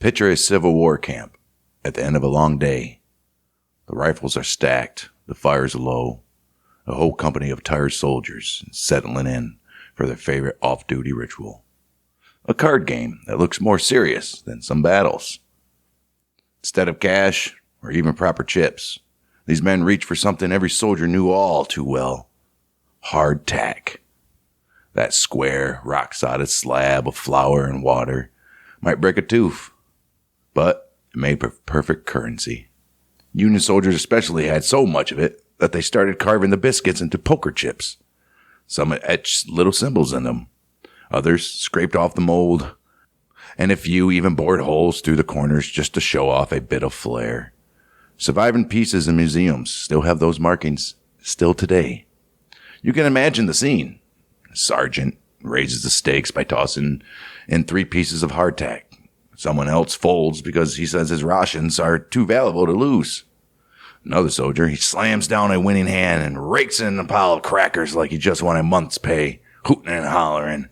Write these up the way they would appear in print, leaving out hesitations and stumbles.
Picture a Civil War camp at the end of a long day. The rifles are stacked, the fire's low, a whole company of tired soldiers settling in for their favorite off-duty ritual. A card game that looks more serious than some battles. Instead of cash or even proper chips, these men reach for something every soldier knew all too well. Hardtack. That square, rock-solid slab of flour and water might break a tooth, but it made perfect currency. Union soldiers especially had so much of it that they started carving the biscuits into poker chips. Some etched little symbols in them. Others scraped off the mold, and a few even bored holes through the corners just to show off a bit of flair. Surviving pieces in museums still have those markings, still today. You can imagine the scene. Sergeant raises the stakes by tossing in 3 pieces of hardtack. Someone else folds because he says his rations are too valuable to lose. Another soldier, he slams down a winning hand and rakes in a pile of crackers like he just won a month's pay, hooting and hollering.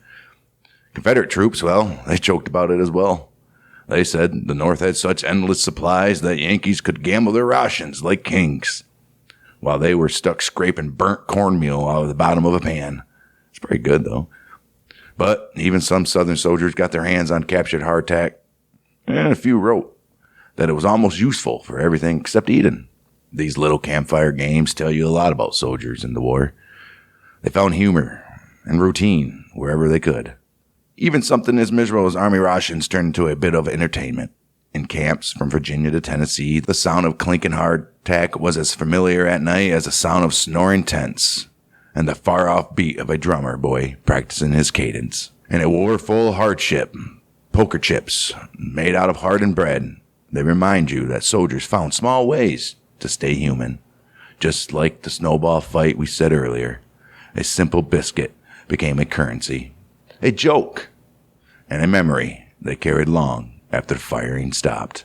Confederate troops, well, they joked about it as well. They said the North had such endless supplies that Yankees could gamble their rations like kings, while they were stuck scraping burnt cornmeal out of the bottom of a pan. It's pretty good, though. But even some Southern soldiers got their hands on captured hardtack, and a few wrote that it was almost useful for everything except eating. These little campfire games tell you a lot about soldiers in the war. They found humor and routine wherever they could. Even something as miserable as army rations turned into a bit of entertainment. In camps from Virginia to Tennessee, the sound of clinking hardtack was as familiar at night as the sound of snoring tents and the far-off beat of a drummer boy practicing his cadence. In a war full of hardship, poker chips made out of hardened bread, they remind you that soldiers found small ways to stay human. Just like the snowball fight we said earlier, a simple biscuit became a currency, a joke, and a memory they carried long after the firing stopped.